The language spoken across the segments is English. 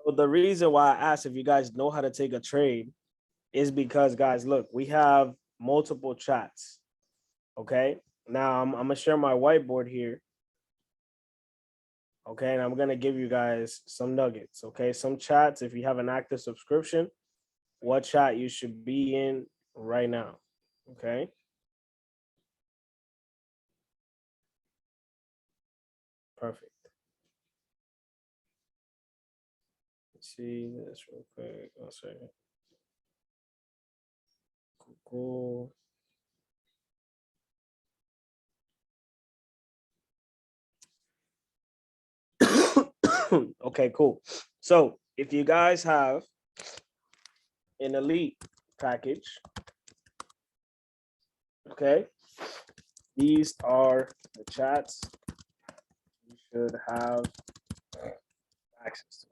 But the reason why I asked if you guys know how to take a trade is because, guys, look, we have multiple chats. Okay. Now I'm gonna share my whiteboard here. Okay, and I'm gonna give you guys some nuggets. Okay, some chats. If you have an active subscription, what chat you should be in right now. Okay. Perfect. Let's see this real quick. One second. Cool. Okay, cool. So if you guys have an elite package, okay, these are the chats you should have access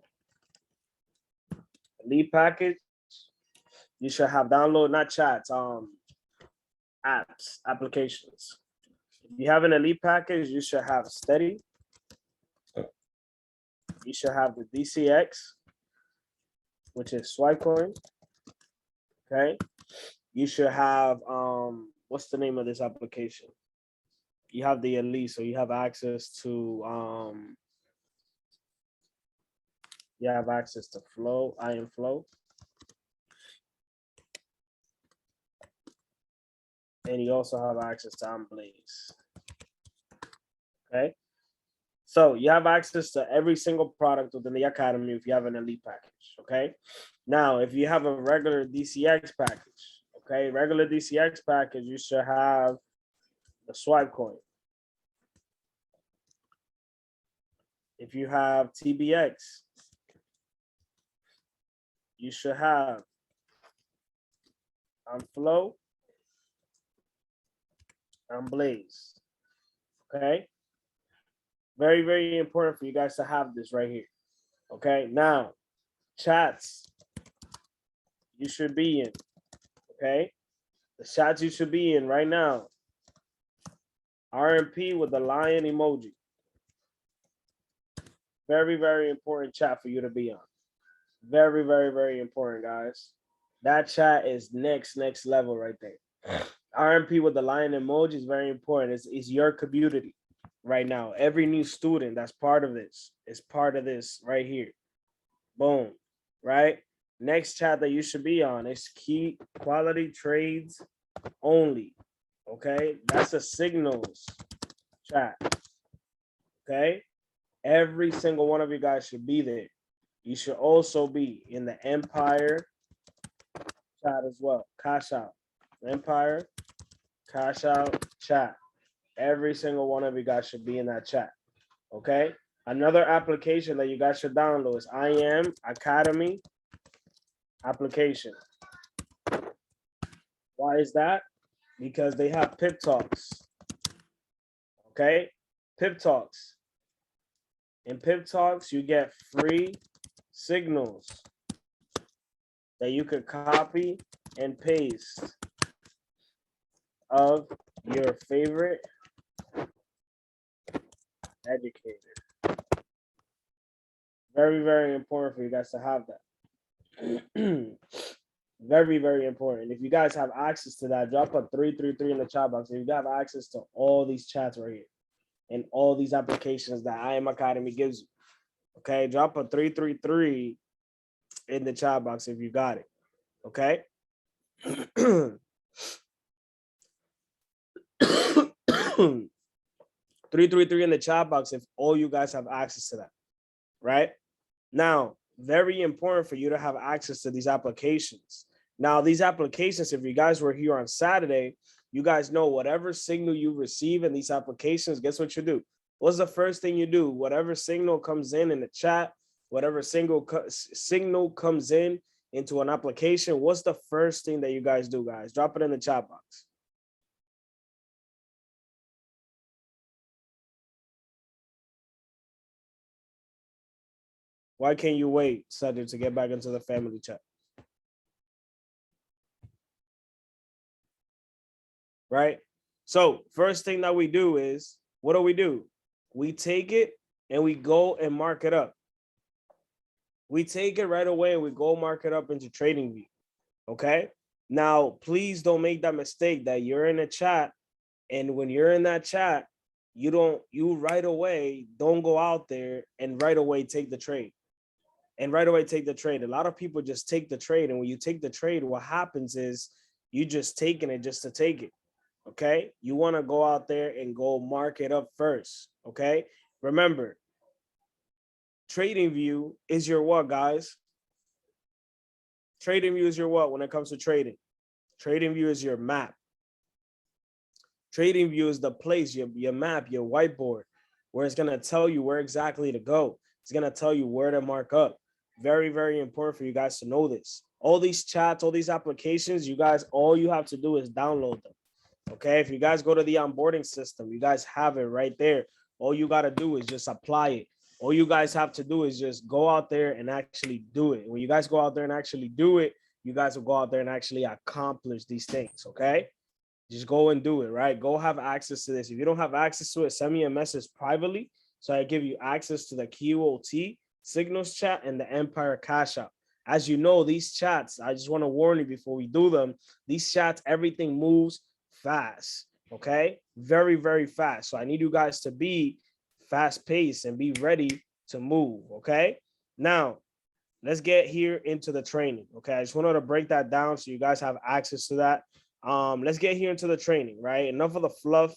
to. Elite package, you should have download, not chats, apps, applications. If you have an elite package, you should have Steady. You should have the DCX, which is Swipecoin. Okay. You should have what's the name of this application? You have the elite, so you have access to you have access to Flow, Iron Flow. And you also have access to Blaze. Okay. So you have access to every single product within the academy if you have an elite package. Okay. Now, if you have a regular DCX package, okay, regular DCX package, you should have the Swipecoin. If you have TBX, you should have Flow and Blaze. Okay. Very, very important for you guys to have this right here. Okay. Now, chats you should be in. Okay. The chats you should be in right now. RMP with the lion emoji. Very, very important chat for you to be on. Very, very, very important, guys. That chat is next level right there. RMP with the lion emoji is very important. It's your community right now. Every new student that's part of this is part of this right here. Boom. Right? Next chat that you should be on is key quality trades only. Okay? That's a signals chat. Okay? Every single one of you guys should be there. You should also be in the Empire chat as well. Cash out. Empire, cash out, chat. Every single one of you guys should be in that chat. Okay. Another application that you guys should download is I Am Academy application. Why is that? Because they have Pip Talks. Okay. Pip Talks. In Pip Talks, you get free signals that you could copy and paste of your favorite educator. Very, very important for you guys to have that. Very, very important. If you guys have access to that, drop a 333 in the chat box. If you have access to all these chats right here and all these applications that I Am Academy gives you, okay, drop a 333 in the chat box if you got it. Okay. 333 in the chat box if all you guys have access to that. Right now, very important for you to have access to these applications. Now, these applications, if you guys were here on Saturday, you guys know whatever signal you receive in these applications, guess what you do? What's the first thing you do? Whatever signal comes in the chat, whatever signal comes in into an application, what's the first thing that you guys do, guys? Drop it in the chat box. Why can't you wait, Cedric, to get back into the family chat? Right? So first thing that we do is, what do? We take it and we go and mark it up. We take it right away and we go mark it up into TradingView. Okay. Now, please don't make that mistake that you're in a chat, and when you're in that chat, you right away don't go out there and right away take the trade. And right away take the trade. A lot of people just take the trade, and when you take the trade, what happens is you just taking it just to take it. Okay. You want to go out there and go mark it up first. Okay. Remember, TradingView is your what, guys? TradingView is your what when it comes to trading? TradingView is your map. TradingView is the place, your map, your whiteboard, where it's going to tell you where exactly to go. It's going to tell you where to mark up. Very, very important for you guys to know this. All these chats, all these applications, you guys, all you have to do is download them. Okay. If you guys go to the onboarding system, you guys have it right there. All you got to do is just apply it. All you guys have to do is just go out there and actually do it. When you guys go out there and actually do it, you guys will go out there and actually accomplish these things. Okay. Just go and do it, right? Go have access to this. If you don't have access to it, send me a message privately so I give you access to the QOT Signals chat and the Empire Cash App. As you know, these chats, I just want to warn you before we do them, these chats, everything moves fast, okay? Very, very fast. So I need you guys to be fast paced and be ready to move, okay? Now, let's get here into the training, okay? I just wanted to break that down so you guys have access to that. Let's get here into the training, right? Enough of the fluff.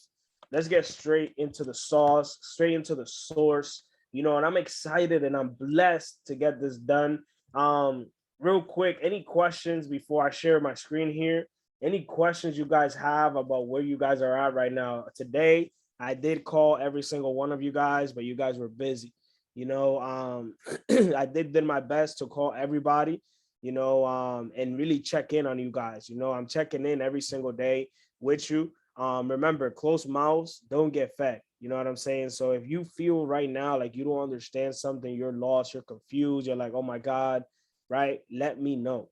Let's get straight into the sauce, straight into the source, you know, and I'm excited and I'm blessed to get this done. Real quick, any questions before I share my screen here? Any questions you guys have about where you guys are at right now? Today, I did call every single one of you guys, but you guys were busy. You know, I did my best to call everybody, you know, and really check in on you guys. You know, I'm checking in every single day with you. Remember, closed mouths don't get fed. You know what I'm saying? So if you feel right now like you don't understand something, you're lost, you're confused, you're like, oh my God, right? Let me know.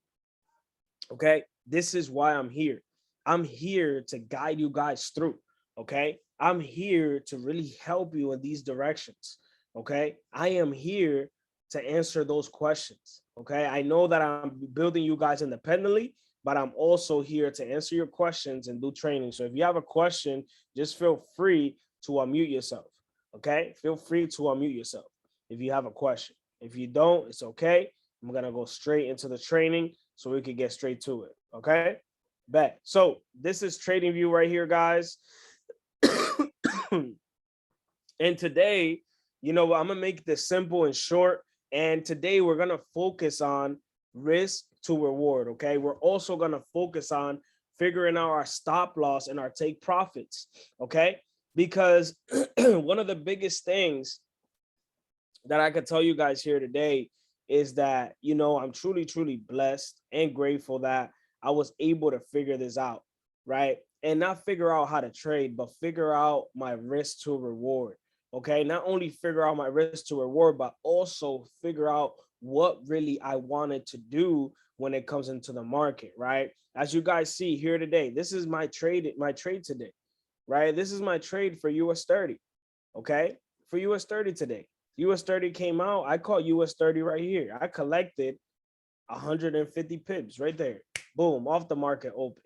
Okay. This is why I'm here. I'm here to guide you guys through. Okay. I'm here to really help you in these directions. Okay. I am here to answer those questions. Okay. I know that I'm building you guys independently, but I'm also here to answer your questions and do training. So if you have a question, just feel free to unmute yourself. Okay. Feel free to unmute yourself if you have a question. If you don't, it's okay. I'm going to go straight into the training so we could get straight to it. Okay. Bet. So this is TradingView right here, guys. And today, you know, I'm going to make this simple and short. And today we're going to focus on risk to reward. Okay. We're also going to focus on figuring out our stop loss and our take profits. Okay. Because one of the biggest things that I could tell you guys here today is that, you know, I'm truly, truly blessed and grateful that I was able to figure this out, right? And not figure out how to trade, but figure out my risk to reward. Okay. Not only figure out my risk to reward, but also figure out what really I wanted to do when it comes into the market, right? As you guys see here today, this is my trade today, right? This is my trade for US 30. Okay. For US 30 today. US 30 came out. I caught US 30 right here. I collected 150 pips right there. Boom, off the market open,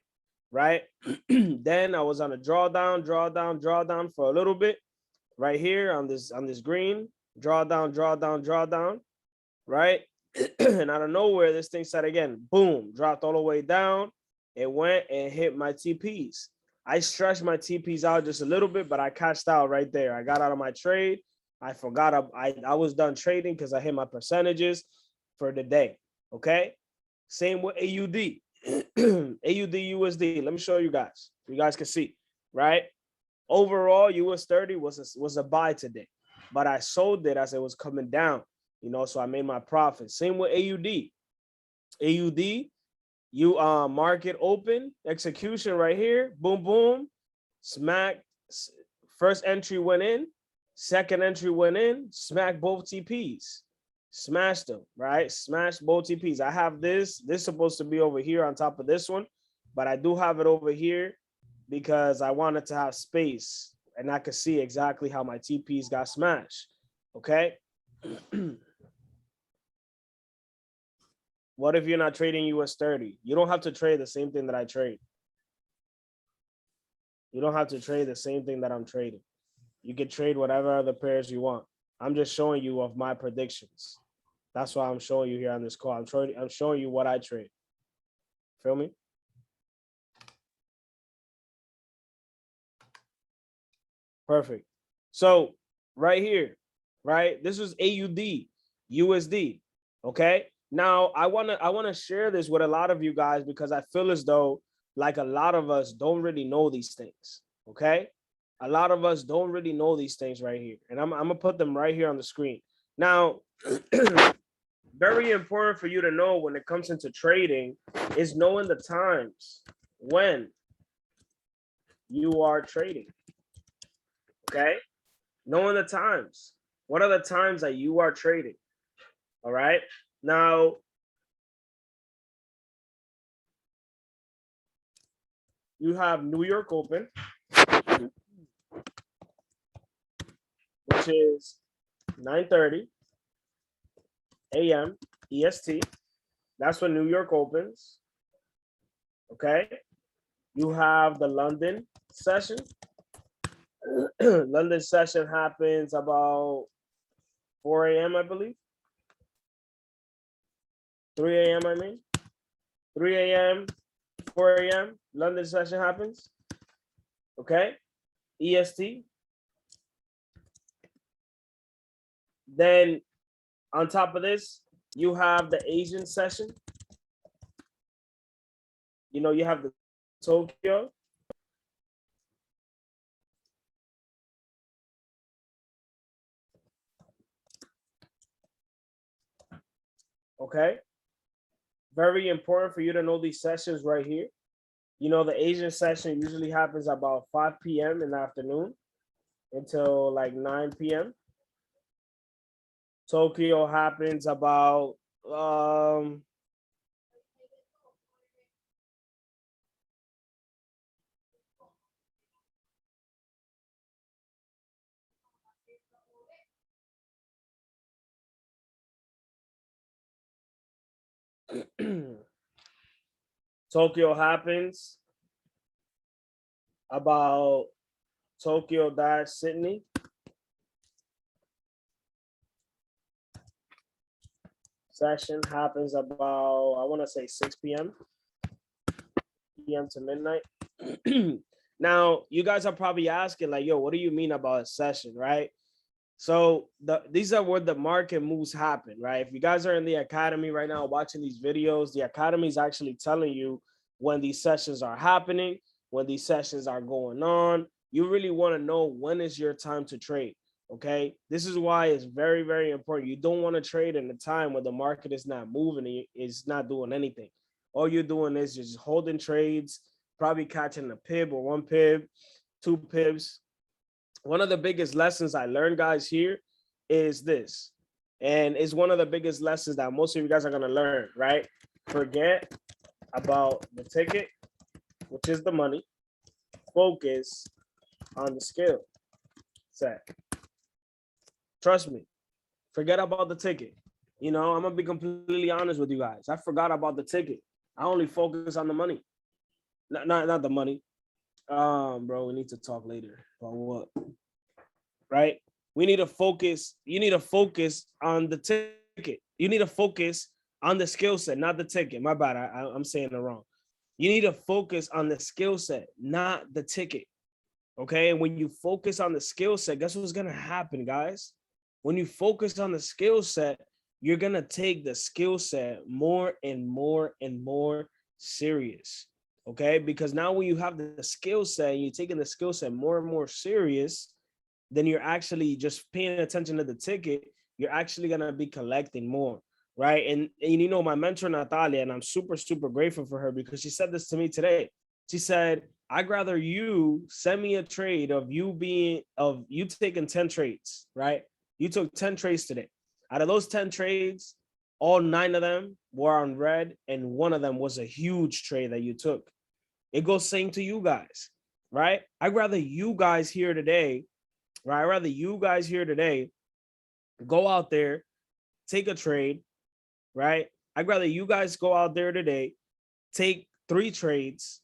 right? Then I was on a drawdown for a little bit right here on this green. Drawdown, right? And out of nowhere, this thing said again, boom, dropped all the way down. It went and hit my TPs. I stretched my TPs out just a little bit, but I cashed out right there. I got out of my trade. I forgot I was done trading because I hit my percentages for the day. Okay. Same with AUD. AUD USD. Let me show you guys. So you guys can see, right? Overall, US 30 was a buy today, but I sold it as it was coming down, you know, so I made my profit. Same with AUD. AUD, you market open, execution right here, boom, boom, smack. First entry went in, second entry went in, smack both TPs, smashed them, right? Smashed both TPs. I have this is supposed to be over here on top of this one, but I do have it over here because I wanted to have space and I could see exactly how my TPs got smashed. Okay. What if you're not trading US 30? You don't have to trade the same thing that I trade. You don't have to trade the same thing that I'm trading. You can trade whatever other pairs you want. I'm just showing you of my predictions. That's why I'm showing you here on this call. I'm showing you what I trade. Feel me? Perfect. So right here, right? This is AUD, USD. Okay. Now I wanna share this with a lot of you guys because I feel as though like a lot of us don't really know these things. Okay. A lot of us don't really know these things right here. And I'm gonna put them right here on the screen. Now, very important for you to know when it comes into trading is knowing the times when you are trading. Okay. Knowing the times. What are the times that you are trading? All right. Now, you have New York Open, which is 9:30 a.m. EST. That's when New York opens. Okay. You have the London session. London session happens about 4 a.m., I believe. 3 a.m., I mean. 3 a.m., 4 a.m., London session happens. Okay. EST. Then on top of this, you have the Asian session. You know, you have the Tokyo. Okay. Very important for you to know these sessions right here. You know, the Asian session usually happens about 5 p.m. in the afternoon until like 9 p.m. Tokyo happens about Tokyo happens about Tokyo dash Sydney. Session happens about, I want to say 6 p.m. to midnight. Now, you guys are probably asking, like, yo, what do you mean about a session, right? So these are where the market moves happen, right? If you guys are in the academy right now watching these videos, the academy is actually telling you when these sessions are happening, when these sessions are going on. You really want to know when is your time to trade, okay? This is why it's very, very important. You don't want to trade in a time when the market is not moving, it's not doing anything. All you're doing is just holding trades, probably catching a pib or one pib, two pibs. One of the biggest lessons I learned, guys, here is this. And it's one of the biggest lessons that most of you guys are going to learn, right? Forget about the ticket, which is the money. Focus on the skill set. Trust me. Forget about the ticket. You know, I'm going to be completely honest with you guys. I forgot about the ticket. I only focus on the money. Not the money. Bro, we need to talk later about what? Right? We need to focus. You need to focus on the ticket. You need to focus on the skill set, not the ticket. My bad. I'm saying it wrong. You need to focus on the skill set, not the ticket. Okay. And when you focus on the skill set, guess what's going to happen, guys? When you focus on the skill set, you're going to take the skill set more and more and more serious. Okay. Because now when you have the skill set and you're taking the skill set more and more serious, then you're actually just paying attention to the ticket. You're actually going to be collecting more. Right. And you know, my mentor, Natalia, and I'm super, super grateful for her because she said this to me today. She said, I'd rather you send me a trade of you taking 10 trades, right? You took 10 trades today. Out of those 10 trades, all 9 of them were on red, and one of them was a huge trade that you took. It goes same to you guys, right? I'd rather you guys here today, right? I'd rather you guys here today go out there, take a trade, right? I'd rather you guys go out there today, take 3 trades.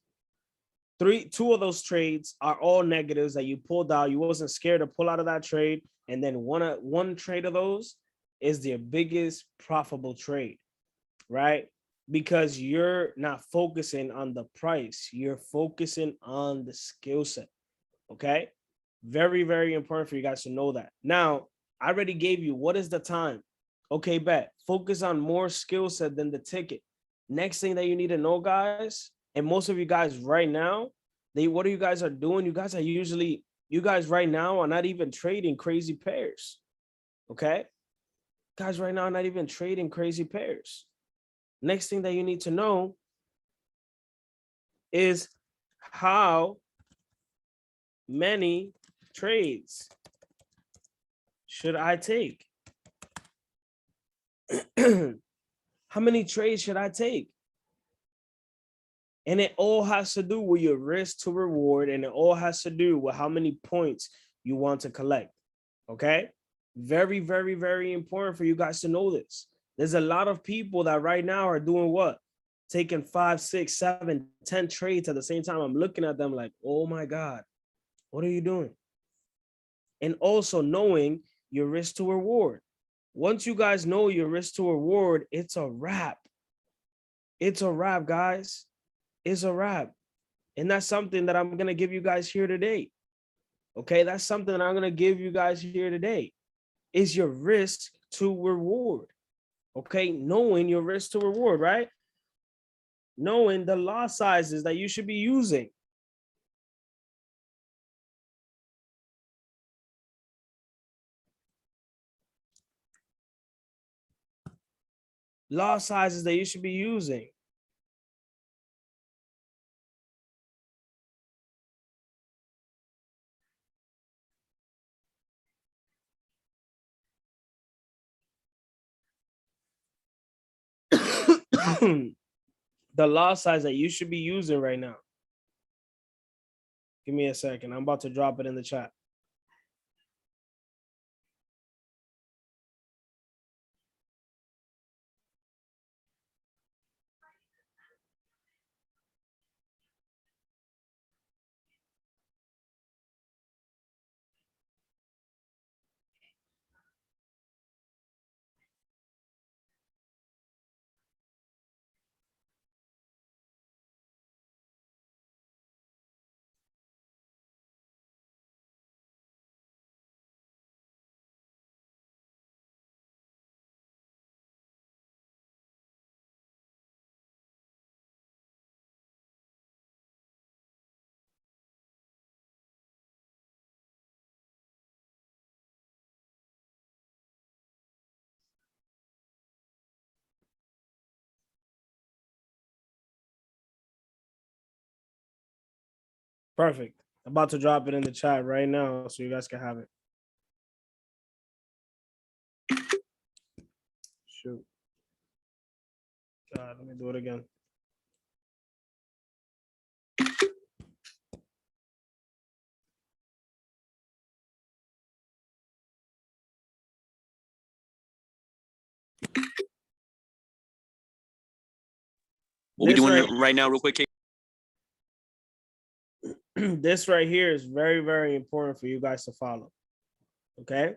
Two of those trades are all negatives that you pulled out. You wasn't scared to pull out of that trade. And then one trade of those is the biggest profitable trade, right? Because you're not focusing on the price. You're focusing on the skill set. Okay. Very, very important for you guys to know that. Now, I already gave you what is the time. Okay, bet. Focus on more skill set than the ticket. Next thing that you need to know, guys, and most of you guys right now, what you guys are doing, you guys right now are not even trading crazy pairs. Okay? Guys right now are not even trading crazy pairs. Next thing that you need to know is how many trades should I take? How many trades should I take? And it all has to do with your risk to reward, and it all has to do with how many points you want to collect. Okay? Very, very, very important for you guys to know this. There's a lot of people that right now are doing what? Taking 5, 6, 7, 10 trades at the same time. I'm looking at them like, oh my God, what are you doing? And also knowing your risk to reward. Once you guys know your risk to reward, it's a wrap. It's a wrap, guys. It's a wrap. And that's something that I'm going to give you guys here today. Okay, that's something that I'm going to give you guys here today. Is your risk to reward. Okay, knowing your risk to reward, right? Knowing the lot sizes that you should be using. Lot sizes that you should be using. The lot size that you should be using right now. Give me a second. I'm about to drop it in the chat. Perfect. I'm about to drop it in the chat right now so you guys can have it. Shoot. God, let me do it again. What we doing right now, real quick? This right here is very, very important for you guys to follow. Okay?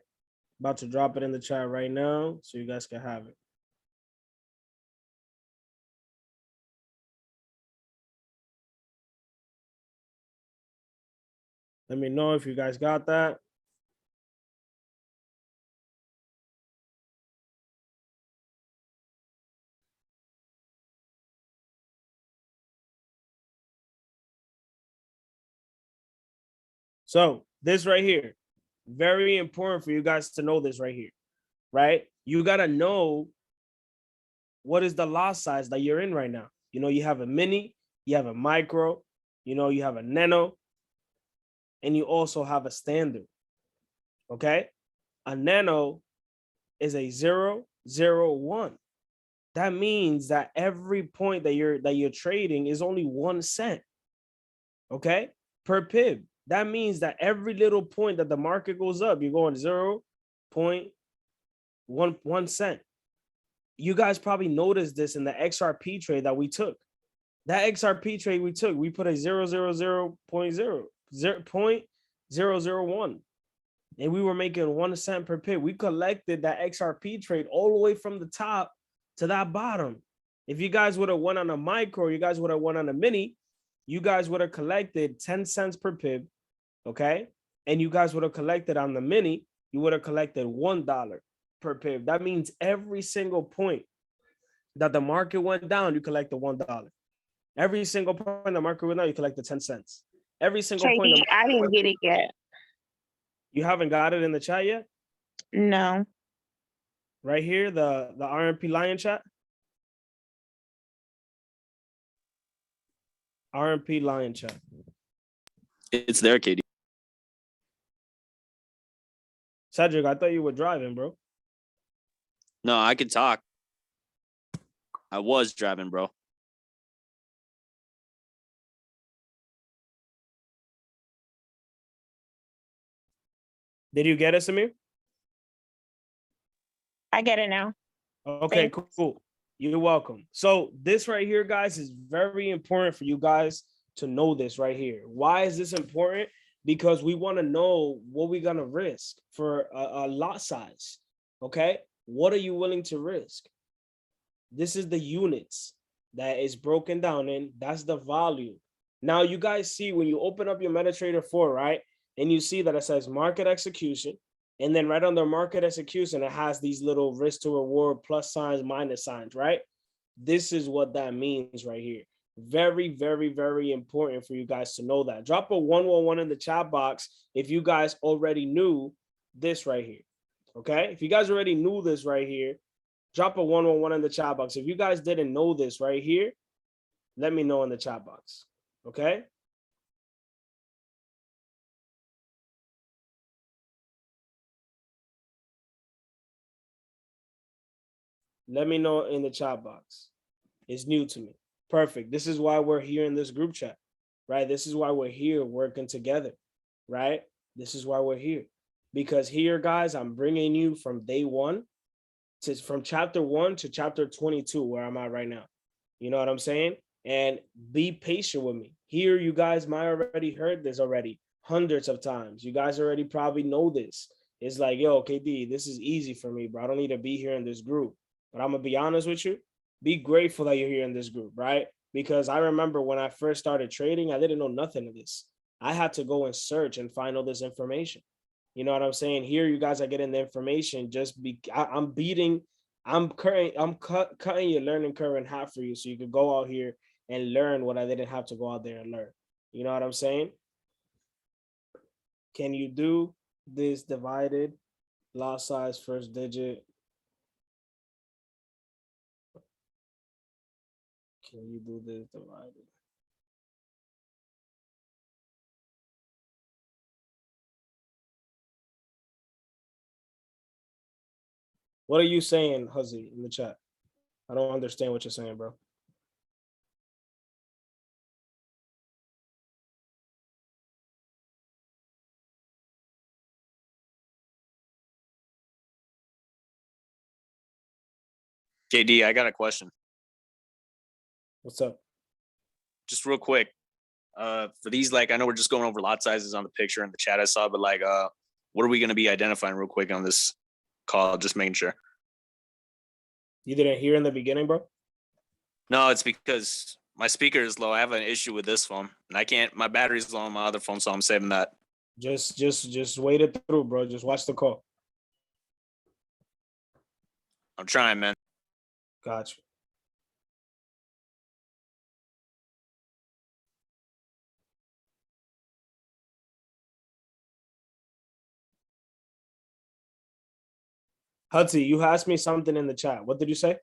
About to drop it in the chat right now so you guys can have it. Let me know if you guys got that. So this right here, very important for you guys to know this right here, right? You got to know what is the lot size that you're in right now. You know, you have a mini, you have a micro, you know, you have a nano, and you also have a standard, okay? A nano is a 0.001. That means that every point that you're trading is only 1 cent, okay, per pip. That means that every little point that the market goes up, you're going 0.11 cent. you guys probably noticed this in the XRP trade that we took. That XRP trade we took, we put a 0.001, and we were making 1 cent per pip. We collected that XRP trade all the way from the top to that bottom. If you guys would have won on a micro, you guys would have won on a mini, you guys would have collected 10 cents per pip, okay? And you guys would have collected on the mini, you would have collected $1 per pip. That means every single point that the market went down, you collected $1. Every single point the market went down, you collected 10 cents. Every single point. I didn't get it yet. You haven't got it in the chat yet? No. Right here, the RMP Lion chat. RMP Lion chat. It's there, KD. Cedric, I thought you were driving, bro. No, I could talk. I was driving, bro. Did you get it, Samir? I get it now. Okay, cool. You're welcome. So this right here, guys, is very important for you guys to know this right here. Why is this important? Because we want to know what we're going to risk for a lot size. Okay. What are you willing to risk? This is the units that is broken down in. That's the volume. Now you guys see when you open up your MetaTrader 4, right? And you see that it says market execution. And then right under market execution, it has these little risk to reward plus signs, minus signs, right? This is what that means right here. Very, very, very important for you guys to know that. Drop a 111 in the chat box if you guys already knew this right here. Okay? If you guys already knew this right here, drop a 111 in the chat box. If you guys didn't know this right here, let me know in the chat box. Okay? Let me know in the chat box. It's new to me. Perfect. This is why we're here in this group chat, right? This is why we're here working together, right? This is why we're here. Because here, guys, I'm bringing you from day one from chapter 1 to chapter 22, where I'm at right now. You know what I'm saying? And be patient with me. Here, you guys might already heard this already hundreds of times. You guys already probably know this. It's like, yo, KD, this is easy for me, bro. I don't need to be here in this group. But I'm going to be honest with you. Be grateful that you're here in this group, right? Because I remember when I first started trading, I didn't know nothing of this. I had to go and search and find all this information. You know what I'm saying? Here, you guys are getting the information. I'm cutting your learning curve in half for you, so you could go out here and learn what I didn't have to go out there and learn. You know what I'm saying? Can you do this divided lot size first digit? Can you do this divided? What are you saying, Huzzy, in the chat? I don't understand what you're saying, bro. KD, I got a question. What's up? Just real quick. For these, like, I know we're just going over lot sizes on the picture in the chat I saw, but like, what are we going to be identifying real quick on this call? Just making sure. You didn't hear in the beginning, bro? No, it's because my speaker is low. I have an issue with this phone, and I can't. My battery's low on my other phone, so I'm saving that. Just wait it through, bro. Just watch the call. I'm trying, man. Gotcha. Hudson, you asked me something in the chat. What did you say?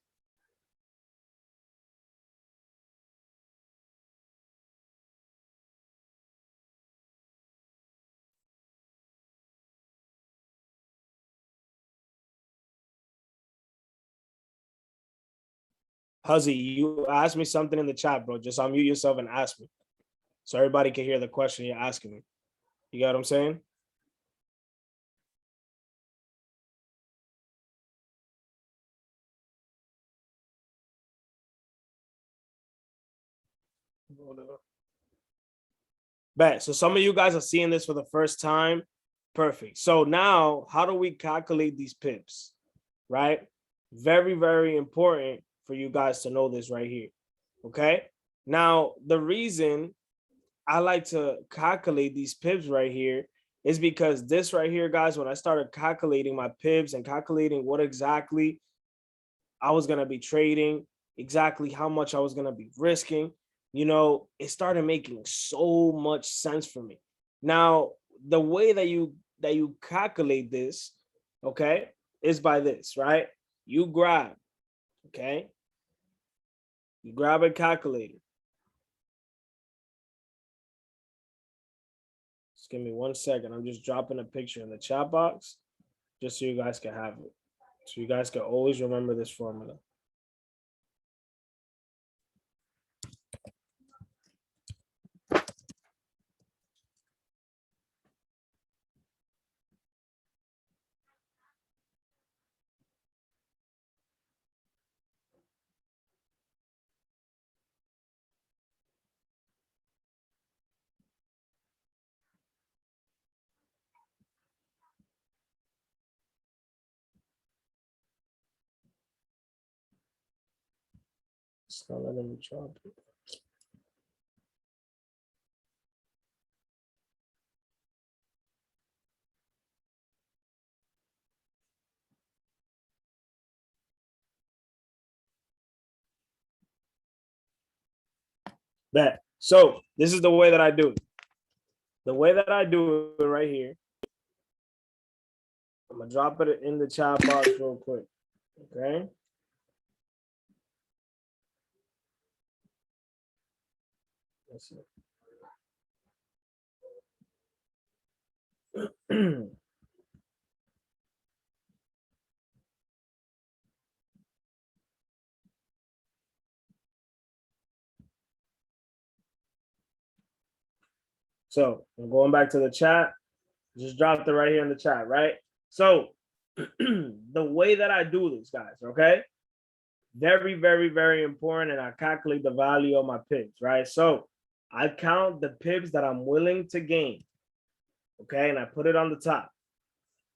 Huzzy, you asked me something in the chat, bro. Just unmute yourself and ask me, so everybody can hear the question you're asking me. You got what I'm saying? Bet. So some of you guys are seeing this for the first time. Perfect. So now, how do we calculate these pips? Right? Very, very important for you guys to know this right here. Okay. Now, the reason I like to calculate these pips right here is because this right here, guys, when I started calculating my pips and calculating what exactly I was going to be trading, exactly how much I was going to be risking, you know, it started making so much sense for me. Now, the way that you calculate this, okay, is by this, right? You grab, okay? You grab a calculator. Just give me 1 second. I'm just dropping a picture in the chat box just so you guys can have it. So you guys can always remember this formula. It's not letting me drop it. Bet. So this is the way that I do it. The way that I do it right here. I'm gonna drop it in the chat box real quick. Okay. Let's see. So I'm going back to the chat. Just dropped it right here in the chat, right? So the way that I do this, guys, okay? Very, very, very important. And I calculate the value of my pips, right? So I count the pips that I'm willing to gain, okay? And I put it on the top.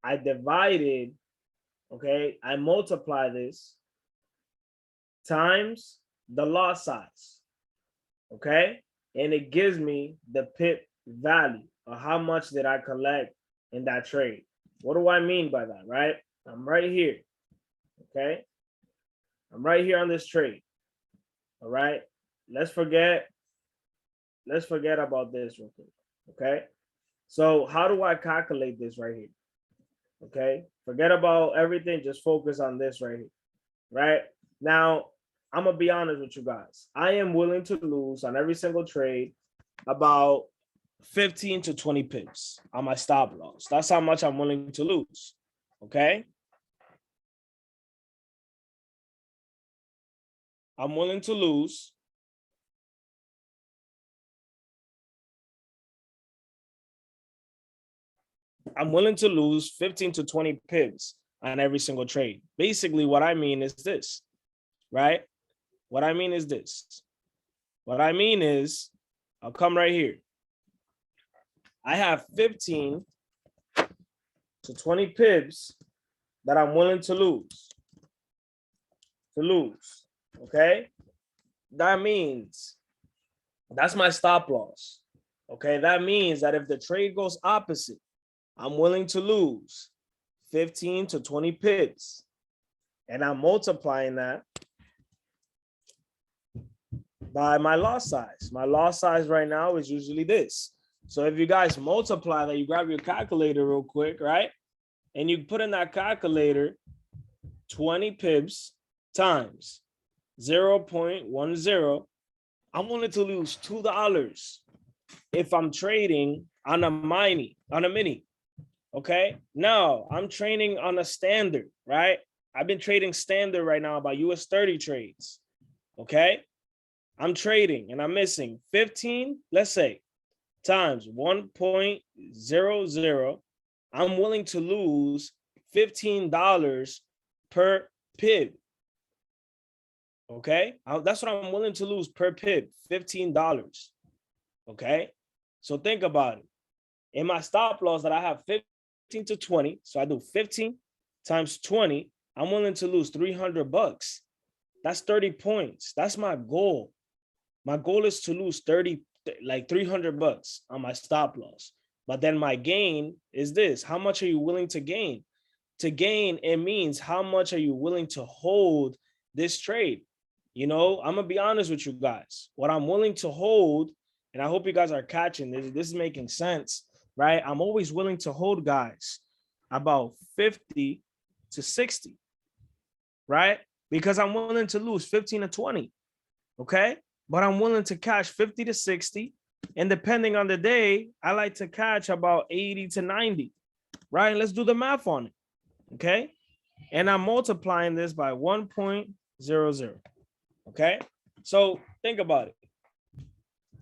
I divided, okay? I multiply this times the lot size, okay? And it gives me the pip value or how much did I collect in that trade. What do I mean by that, right? I'm right here, okay? I'm right here on this trade, all right? Let's forget about this real quick, okay? So how do I calculate this right here, okay? Forget about everything, just focus on this right here, right? Now, I'm gonna be honest with you guys. I am willing to lose on every single trade about 15 to 20 pips on my stop loss. That's how much I'm willing to lose, okay? I'm willing to lose I'm willing to lose 15 to 20 pips on every single trade. Basically, what I mean is this, right? What I mean is this. What I mean is, I'll come right here. I have 15 to 20 pips that I'm willing to lose. Okay? That means that's my stop loss. Okay, that means that if the trade goes opposite, I'm willing to lose 15 to 20 pips. And I'm multiplying that by my loss size. My loss size right now is usually this. So if you guys multiply that, you grab your calculator real quick, right? And you put in that calculator 20 pips times 0.10. I'm willing to lose $2 if I'm trading on a mini. Okay, now I'm trading on a standard, right? I've been trading standard right now about US 30 trades. Okay, I'm trading and I'm missing 15, let's say, times 1.00. I'm willing to lose $15 per pip. Okay, that's what I'm willing to lose per pip, $15. Okay, so think about it. In my stop loss that I have 15 to 20, so I do 15 times 20, I'm willing to lose $300. That's 30 points. That's my goal. My goal is to lose 30, like $300 on my stop loss. But then my gain is this. How much are you willing to gain? To gain, it means how much are you willing to hold this trade? You know, I'm gonna be honest with you guys. What I'm willing to hold, and I hope you guys are catching this. This is making sense, right? I'm always willing to hold, guys, about 50 to 60, right? Because I'm willing to lose 15 to 20, okay? But I'm willing to catch 50 to 60. And depending on the day, I like to catch about 80 to 90, right? Let's do the math on it, okay? And I'm multiplying this by 1.00, okay? So think about it.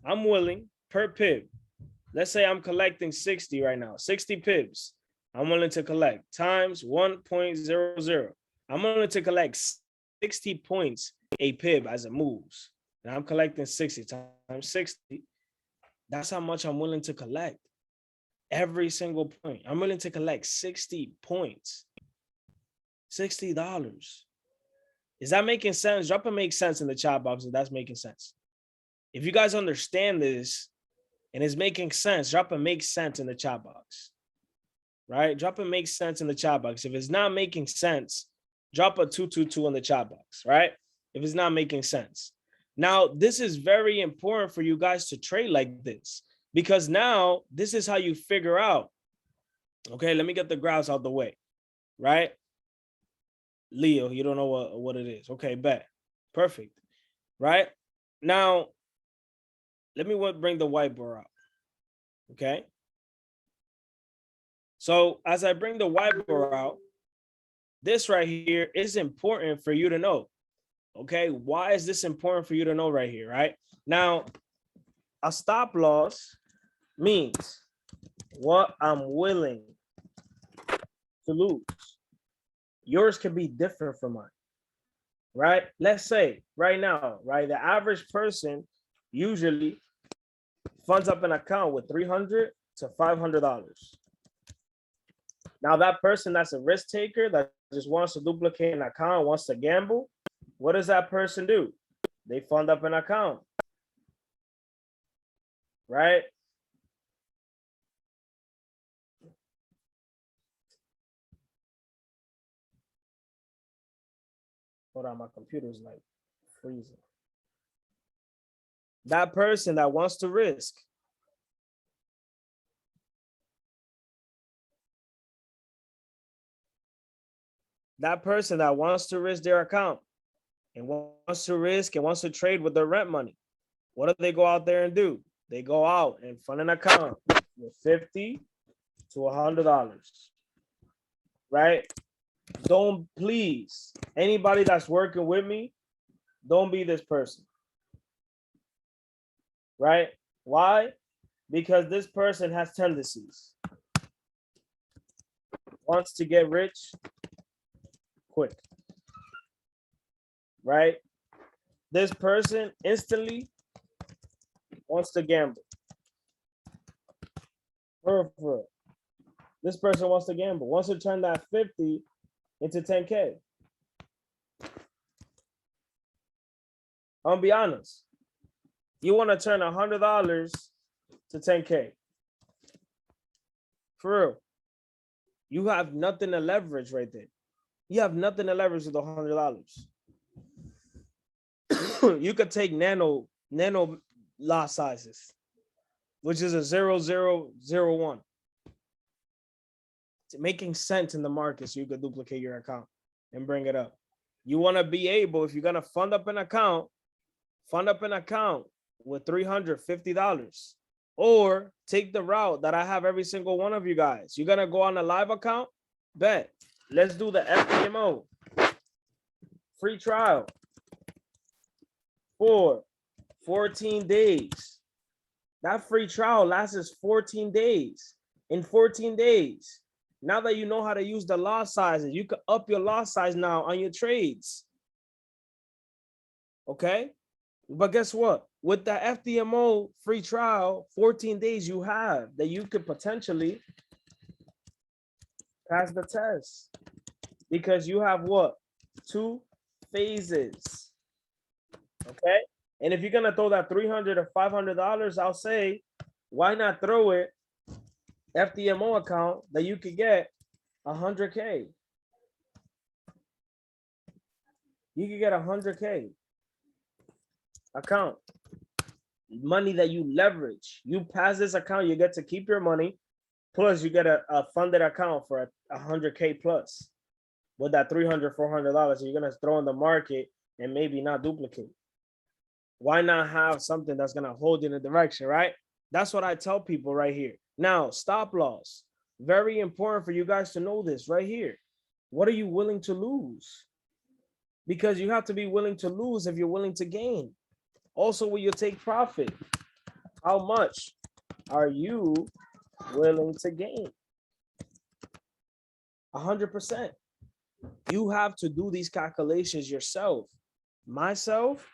I'm willing per pip. Let's say I'm collecting 60 right now, 60 pips. I'm willing to collect times 1.00. I'm willing to collect 60 points a pip as it moves. And I'm collecting 60 times 60. That's how much I'm willing to collect. Every single point. I'm willing to collect 60 points. $60. Is that making sense? Drop a make sense in the chat box if that's making sense. If you guys understand this and it's making sense, drop a make sense in the chat box. Right? Drop a make sense in the chat box. If it's not making sense, drop a 222 in the chat box, right? If it's not making sense. Now, this is very important for you guys to trade like this, because now this is how you figure out. Okay, let me get the graphs out the way, right? Leo, you don't know what it is. Okay, bet. Perfect. Right? Now, let me bring the whiteboard out. Okay. So as I bring the whiteboard out, this right here is important for you to know. Okay, why is this important for you to know right here, right? Now, a stop loss means what I'm willing to lose. Yours could be different from mine, right? Let's say right now, right, the average person usually funds up an account with $300 to $500. Now, that person that's a risk taker that just wants to duplicate an account, wants to gamble, what does that person do? They fund up an account, right? Hold on, my computer's like freezing. That person that wants to risk, that person that wants to risk their account and wants to risk and wants to trade with their rent money, what do they go out there and do? They go out and fund an account with $50 to $100, right? Don't, please, anybody that's working with me, don't be this person, right? Why? Because this person has tendencies, wants to get rich quick, right? This person instantly wants to gamble. This person wants to gamble, wants to turn that 50 into 10K. I'm gonna be honest. You want to turn $100 to 10K. For real. You have nothing to leverage right there. You have nothing to leverage with $100. You could take nano lot sizes, which is a 0.001. It's making sense in the market, so you could duplicate your account and bring it up. You want to be able, if you're gonna fund up an account with $350, or take the route that I have every single one of you guys. You're gonna go on a live account, bet. Let's do the FPMO free trial for 14 days. That free trial lasts 14 days. In 14 days, now that you know how to use the lot sizes, you can up your lot size now on your trades. Okay. But guess what? With the FDMO free trial, 14 days you have that you could potentially pass the test because you have what? 2 phases. Okay. And if you're going to throw that $300 or $500, I'll say, why not throw it FDMO account that you could get 100K? You could get 100K account. Money that you leverage. You pass this account, you get to keep your money. Plus, you get a funded account for 100K plus with that $300, $400 you're gonna throw in the market and maybe not duplicate. Why not have something that's gonna hold you in the direction, right? That's what I tell people right here. Now, stop loss. Very important for you guys to know this right here. What are you willing to lose? Because you have to be willing to lose if you're willing to gain. Also, will you take profit? How much are you willing to gain? 100%. You have to do these calculations yourself. Myself,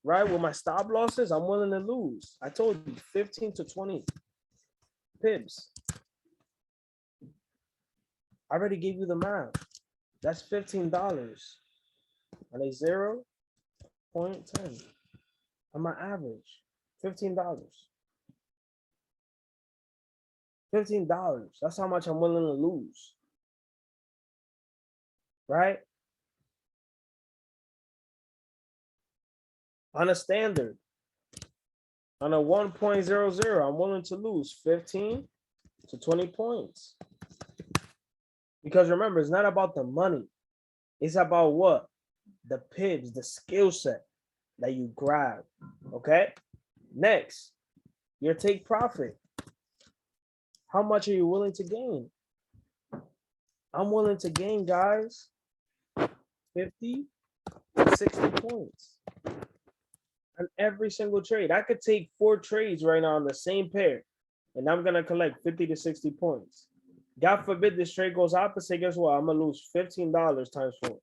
right, with my stop losses, I'm willing to lose. I told you 15 to 20 pips. I already gave you the math. That's $15 on a 0.10 on my average. $15. $15. That's how much I'm willing to lose. Right? On a standard, on a 1.00, I'm willing to lose 15 to 20 points. Because remember, it's not about the money. It's about what? The pips, the skill set that you grab. Okay? Next, your take profit. How much are you willing to gain? I'm willing to gain, guys, 50 to 60 points on every single trade. I could take 4 trades right now on the same pair, and I'm gonna collect 50 to 60 points. God forbid this trade goes opposite. Guess what? I'm gonna lose $15 times 4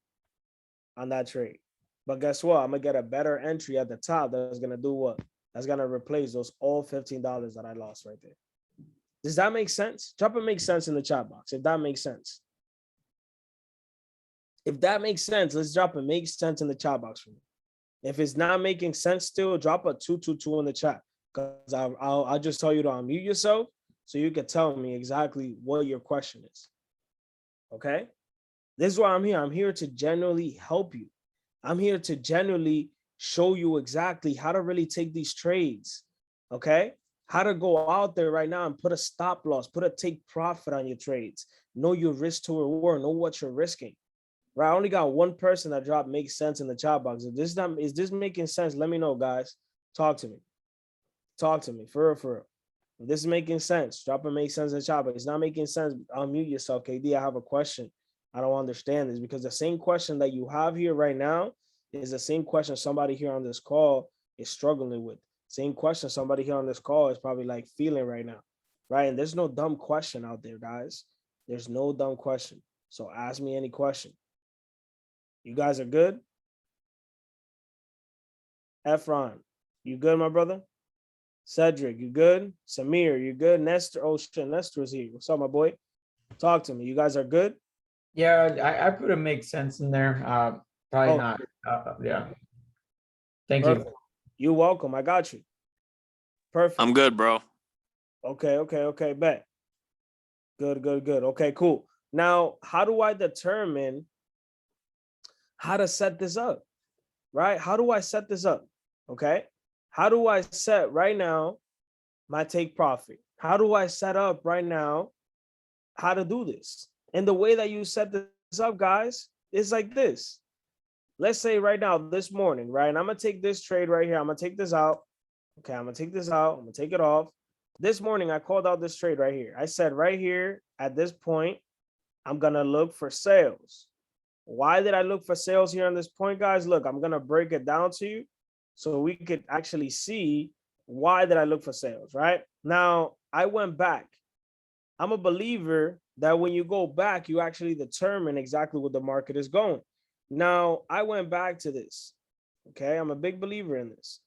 on that trade. But guess what? I'm gonna get a better entry at the top that's gonna do what? That's gonna replace those all $15 that I lost right there. Does that make sense? Drop a make sense in the chat box if that makes sense. If that makes sense, let's drop a make sense in the chat box for me. If it's not making sense still, drop a 222 in the chat, because I'll just tell you to unmute yourself so you can tell me exactly what your question is. Okay? This is why I'm here. I'm here to genuinely help you. I'm here to genuinely show you exactly how to really take these trades. Okay? How to go out there right now and put a stop loss, put a take profit on your trades. Know your risk to reward, know what you're risking. Right? I only got one person that dropped makes sense in the chat box. If this not, is this making sense? Let me know, guys. Talk to me. Talk to me. For real, for real. If this is making sense, drop a make sense in the chat box. If it's not making sense, unmute yourself. KD, I have a question. I don't understand this, because the same question that you have here right now is the same question somebody here on this call is struggling with. Same question somebody here on this call is probably like feeling right now, right? And there's no dumb question out there, guys. There's no dumb question. So ask me any question. You guys are good? Efron, you good, my brother? Cedric, you good? Samir, you good? Nestor, oh shit, Nestor's here. What's up, my boy? Talk to me. You guys are good? Yeah, I put a make sense in there. Probably Oh. not. Yeah. Thank Perfect. you. You're welcome. I got you. Perfect. I'm good, bro. Okay, bet. Good. Okay, cool. Now, how do I determine how to set this up? Right? How do I set this up? Okay. How do I set right now my take profit? How do I set up right now how to do this? And the way that you set this up, guys, is like this. Let's say right now, this morning, right? And I'm going to take this trade right here. I'm going to take this out. Okay, I'm going to take this out. I'm going to take it off. This morning, I called out this trade right here. I said right here at this point, I'm going to look for sales. Why did I look for sales here on this point, guys? Look, I'm going to break it down to you so we could actually see why did I look for sales, right? Now, I went back. I'm a believer that when you go back, you actually determine exactly what the market is going. Now, I went back to this. Okay, I'm a big believer in this.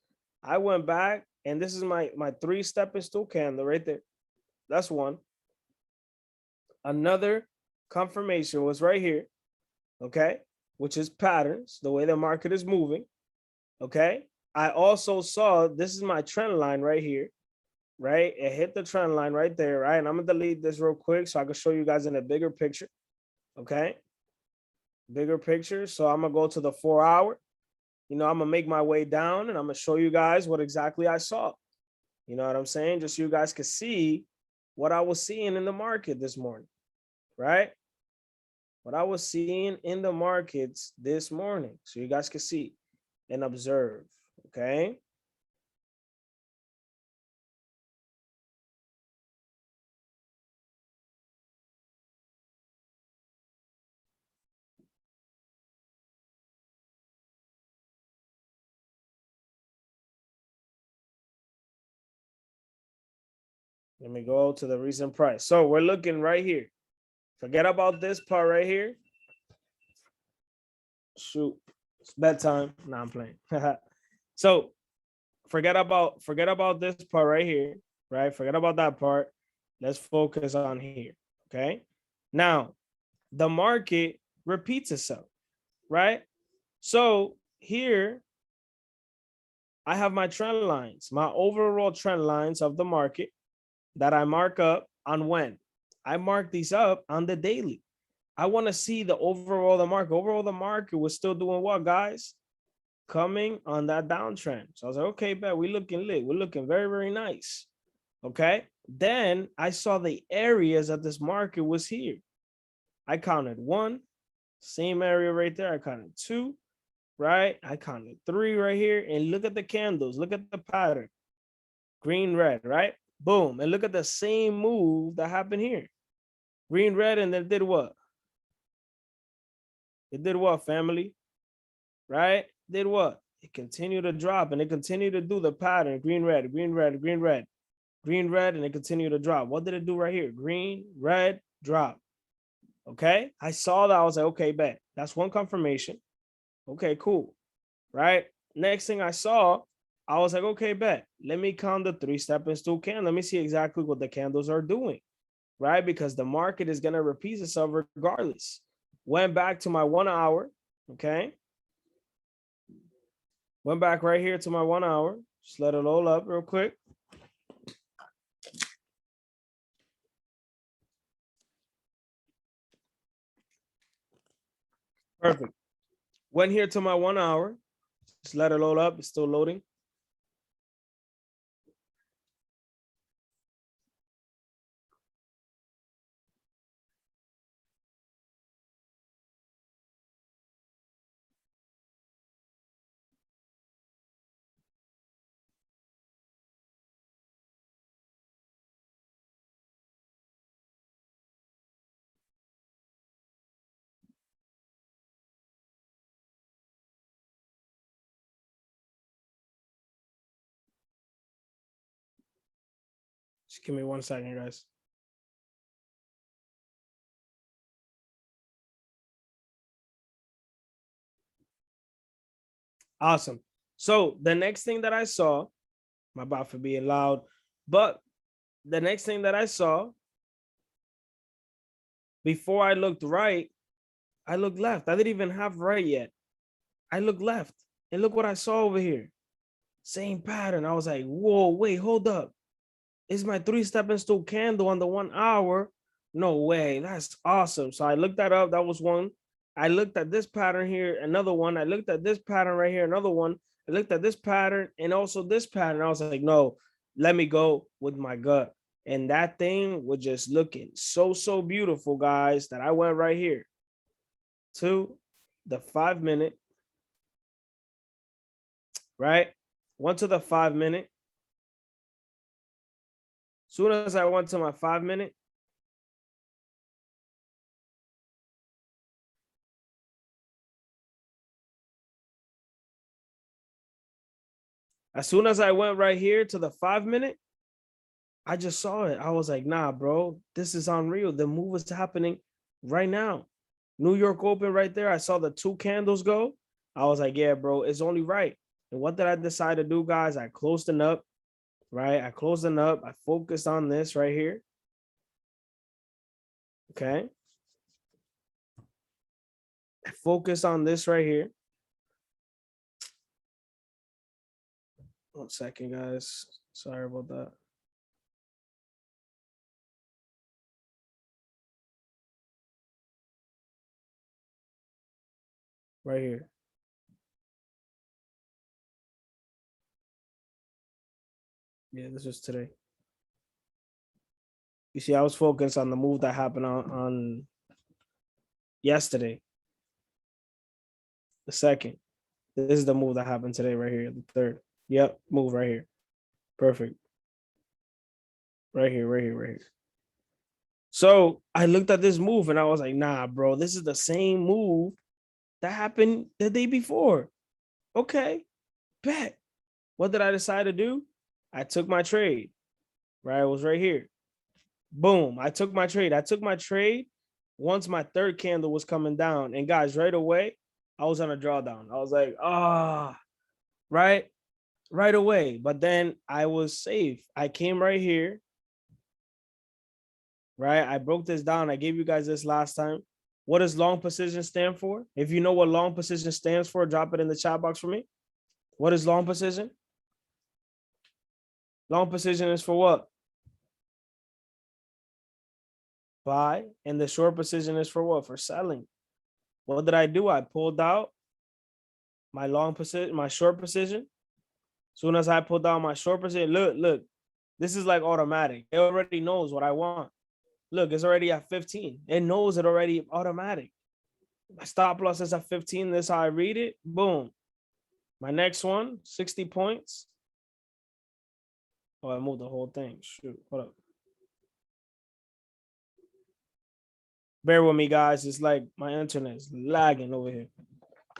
I went back, and this is my 3 stepping stool candle right there. That's one. Another confirmation was right here, okay, which is patterns, the way the market is moving. Okay, I also saw this is my trend line right here, right? It hit the trend line right there, right? And I'm gonna delete this real quick so I can show you guys in a bigger picture. Okay, bigger picture. So I'm gonna go to the 4-hour. I'm gonna make my way down, and I'm gonna show you guys what exactly I saw. You know what I'm saying? Just so you guys can see what I was seeing in the market this morning, right? What I was seeing in the markets this morning, so you guys can see and observe. Okay. Let me go to the recent price. So we're looking right here. Forget about this part right here. Shoot, it's bedtime. No, I'm playing. So forget about this part right here, right? Forget about that part. Let's focus on here. Okay. Now, the market repeats itself, right? So here I have my trend lines, my overall trend lines of the market that I mark up on when? I mark these up on the daily. I want to see the overall the market. Overall, the market was still doing what, guys? Coming on that downtrend. So I was like, okay, bet we looking lit. We're looking very, very nice. Okay. Then I saw the areas that this market was here. I counted 1, same area right there. I counted 2, right? I counted 3 right here. And look at the candles. Look at the pattern. Green, red, right? Boom. And look at the same move that happened here. Green, red, and then did what? It did what, family? Right? Did what? It continued to drop, and it continued to do the pattern. Green, red, green, red, green, red, green, red, and it continued to drop. What did it do right here? Green, red, drop. Okay. I saw that. I was like, okay, bet. That's one confirmation. Okay, cool. Right. Next thing I saw, I was like, okay, bet. Let me count the 3 stepping stool candle. Let me see exactly what the candles are doing. Right. Because the market is going to repeat itself regardless. Went back to my 1 hour. Okay. Went back right here to my 1 hour. Just let it roll up real quick. Perfect. Went here to my 1 hour. Just let it load up. It's still loading. Just give me 1 second, guys. Awesome. So the next thing that I saw, my bad for being loud, but the next thing that I saw, before I looked right, I looked left. I didn't even have right yet. I looked left, and look what I saw over here. Same pattern. I was like, whoa, wait, hold up. Is my 3 stepping stool candle on the 1 hour? No way. That's awesome. So I looked that up. That was one. I looked at this pattern here, another one. I looked at this pattern right here, another one. I looked at this pattern and also this pattern. I was like, no, let me go with my gut. And that thing was just looking so, so beautiful, guys, that I went right here to the 5 minute, right? Went to the 5 minute. Soon as I went to my 5 minute, as soon as I went right here to the 5 minute, I just saw it. I was like, nah, bro, this is unreal. The move is happening right now. New York open right there. I saw the 2 candles go. I was like, yeah, bro, it's only right. And what did I decide to do, guys? I closed it up, right? I closed it up. I focused on this right here. Okay. I focused on this right here. 1 second, guys. Sorry about that. Right here. Yeah, this was today. You see, I was focused on the move that happened on yesterday. The second. This is the move that happened today, right here. The third. Yep, move right here. Perfect. Right here, right here, right here. So I looked at this move and I was like, nah, bro, this is the same move that happened the day before. Okay, bet. What did I decide to do? I took my trade, right? It was right here. Boom, I took my trade. I took my trade once my third candle was coming down. And guys, right away, I was on a drawdown. I was like, right away. But then I was safe. I came right here, right? I broke this down. I gave you guys this last time. What does long position stand for? If you know what long position stands for, drop it in the chat box for me. What is long position? Long position is for what? Buy. And the short position is for what? For selling. What did I do? I pulled out my long position, my short position. Soon as I pulled out my short position, look, this is like automatic. It already knows what I want. Look, it's already at 15. It knows it already automatic. My stop loss is at 15. This is how I read it. Boom. My next one, 60 points. Oh, I moved the whole thing. Shoot, hold up. Bear with me, guys. It's like my internet is lagging over here.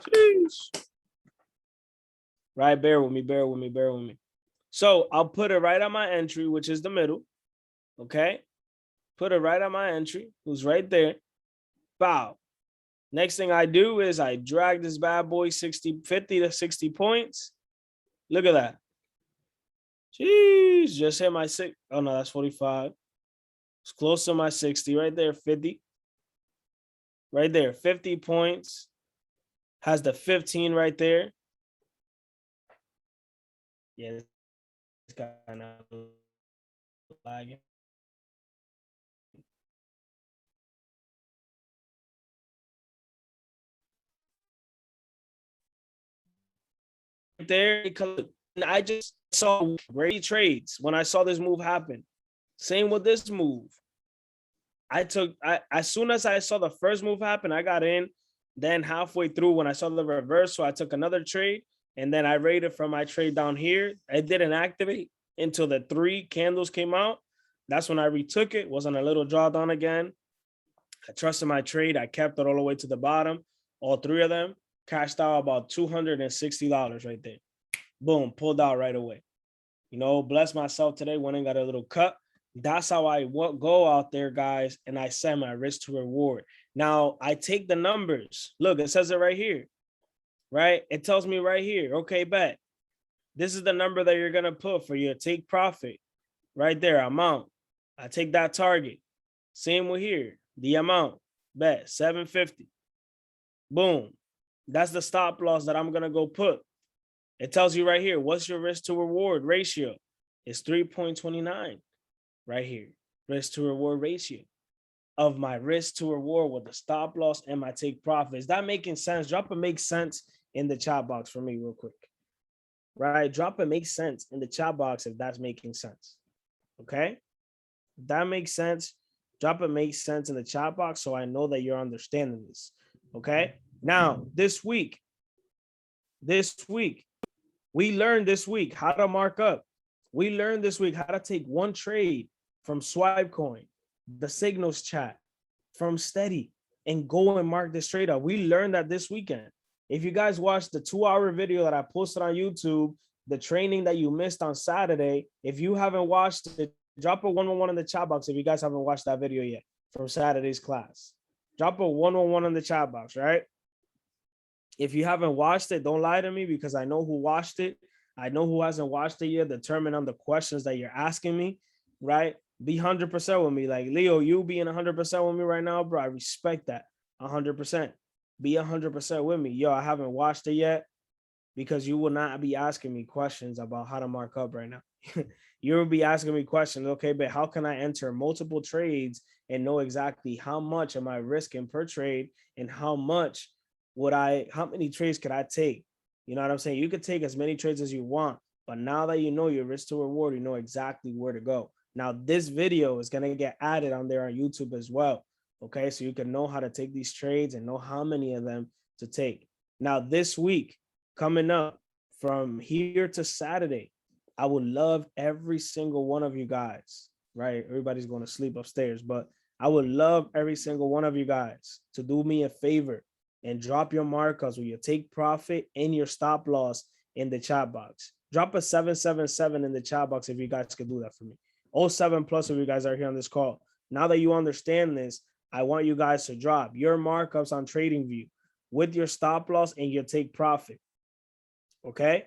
Jeez. Right, bear with me. So I'll put it right on my entry, which is the middle. Okay. Put it right on my entry, who's right there. Bow. Next thing I do is I drag this bad boy 50 to 60 points. Look at that. Jeez, just hit my 6. Oh no, that's 45. It's close to my 60 right there, 50. Right there, 50 points. Has the 15 right there. Yeah, it's kind of lagging. There, because I just saw great trades when I saw this move happen. Same with this move. As soon as I saw the first move happen, I got in. Then halfway through, when I saw the reverse, so I took another trade, and then I rated from my trade down here. I didn't activate until the 3 candles came out. That's when I retook it. Was on a little drawdown again. I trusted my trade. I kept it all the way to the bottom. All 3 of them cashed out about $260 right there. Boom, pulled out right away. You know, bless myself today. Went and got a little cut. That's how I go out there, guys, and I set my risk to reward. Now, I take the numbers. Look, it says it right here, right? It tells me right here, okay, bet. This is the number that you're going to put for your take profit. Right there, amount. I take that target. Same with here, the amount. Bet, 750. Boom. That's the stop loss that I'm going to go put. It tells you right here, what's your risk to reward ratio? It's 3.29 right here. Risk to reward ratio of my risk to reward with the stop loss and my take profit. Is that making sense? Drop a makes sense in the chat box for me real quick. Right? Drop a makes sense in the chat box if that's making sense. Okay? If that makes sense, drop a makes sense in the chat box so I know that you're understanding this. Okay? Now, this week, we learned this week how to mark up. We learned this week how to take one trade from Swipecoin, the signals chat, from Steady, and go and mark this trade up. We learned that this weekend. If you guys watched the 2-hour video that I posted on YouTube, the training that you missed on Saturday, if you haven't watched it, drop a 111 in the chat box if you guys haven't watched that video yet from Saturday's class. Drop a 111 in the chat box, right? If you haven't watched it, don't lie to me because I know who watched it. I know who hasn't watched it yet. Determine on the questions that you're asking me, right? Be 100% with me. Like Leo, you being 100% with me right now, bro. I respect that 100%. Be 100% with me. Yo, I haven't watched it yet because you will not be asking me questions about how to mark up right now. You will be asking me questions. Okay, but how can I enter multiple trades and know exactly how much am I risking per trade and how many trades could I take? You know what I'm saying? You could take as many trades as you want, but now that you know your risk to reward, you know exactly where to go. Now, this video is going to get added on there on YouTube as well. Okay, so you can know how to take these trades and know how many of them to take. Now, this week coming up from here to Saturday, I would love every single one of you guys, right? Everybody's going to sleep upstairs, but I would love every single one of you guys to do me a favor and drop your markups with your take profit and your stop loss in the chat box. Drop a 777 in the chat box if you guys could do that for me. 07 plus of you guys are here on this call. Now that you understand this, I want you guys to drop your markups on TradingView with your stop loss and your take profit. Okay?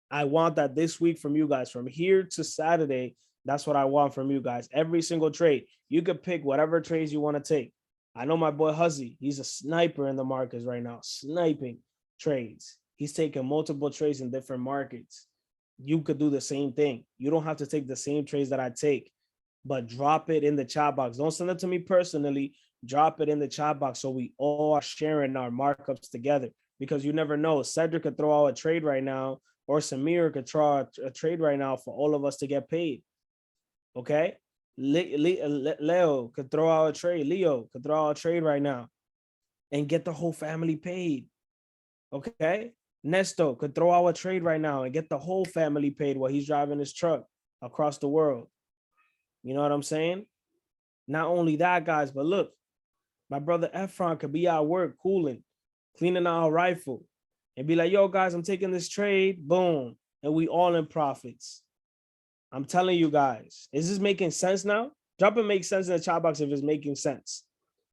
I want that this week from you guys, from here to Saturday. That's what I want from you guys. Every single trade. You could pick whatever trades you want to take. I know my boy Huzzy, he's a sniper in the markets right now, sniping trades. He's taking multiple trades in different markets. You could do the same thing. You don't have to take the same trades that I take, but drop it in the chat box. Don't send it to me personally. Drop it in the chat box so we all are sharing our markups together, because you never know. Cedric could throw out a trade right now, or Samir could throw a trade right now for all of us to get paid. Okay? Leo could throw out a trade. Leo could throw out a trade right now and get the whole family paid. Okay? Nesto could throw out a trade right now and get the whole family paid while he's driving his truck across the world. You know what I'm saying? Not only that, guys, but look, my brother Efron could be at work cooling, cleaning out a rifle, and be like, yo, guys, I'm taking this trade. Boom. And we all in profits. I'm telling you guys, is this making sense now? Drop it make sense in the chat box if it's making sense.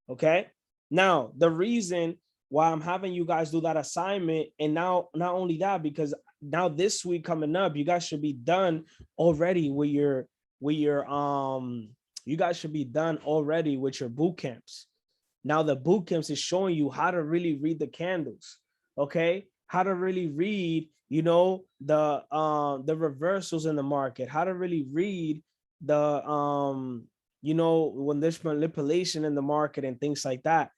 Okay. Now, the reason why I'm having you guys do that assignment, and now not only that, because now this week coming up, you guys should be done already with your you guys should be done already with your boot camps. Now the boot camps is showing you how to really read the candles. Okay, how to really read, you know, the reversals in the market, how to really read the you know, when there's manipulation in the market and things like that.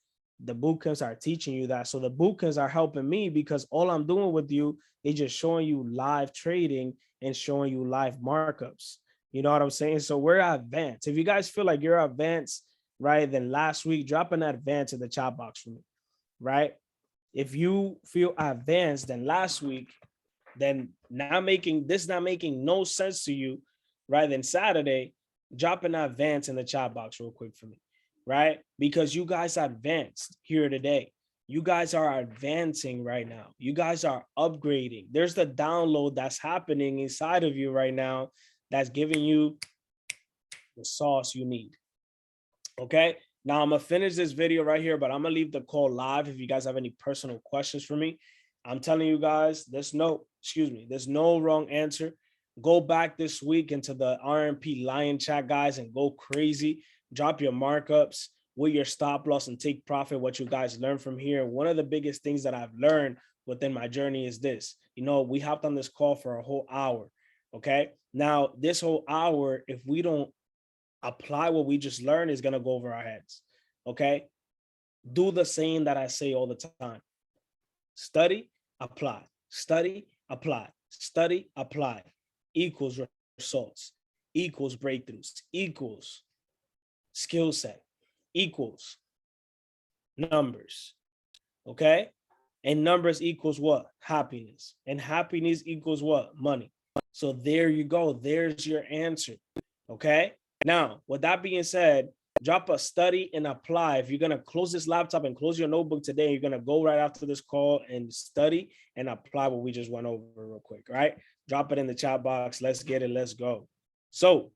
The boot camps are teaching you that. So the boot camps are helping me, because all I'm doing with you is just showing you live trading and showing you live markups. You know what I'm saying? So we're advanced. If you guys feel like you're advanced, right, then last week, drop an advance in the chat box for me, right? If you feel advanced than last week, then not making no sense to you, right? Then Saturday, drop an advance in the chat box real quick for me, right? Because you guys advanced here today. You guys are advancing right now. You guys are upgrading. There's the download that's happening inside of you right now that's giving you the sauce you need. Okay. Now I'm gonna finish this video right here, but I'm gonna leave the call live if you guys have any personal questions for me. I'm telling you guys, there's no wrong answer. Go back this week into the RMP Lion chat, guys, and go crazy. Drop your markups with your stop loss and take profit, what you guys learn from here. One of the biggest things that I've learned within my journey is this. You know, we hopped on this call for a whole hour. Okay. Now, this whole hour, if we don't apply what we just learned, is going to go over our heads. Okay. Do the same that I say all the time. Study, apply, study, apply, study, apply, equals results, equals breakthroughs, equals skill set, equals numbers. Okay. And numbers equals what? Happiness. And happiness equals what? Money. So there you go. There's your answer. Okay. Now, with that being said, drop a study and apply. If you're going to close this laptop and close your notebook today, you're going to go right after this call and study and apply what we just went over real quick, right? Drop it in the chat box. Let's get it. Let's go. So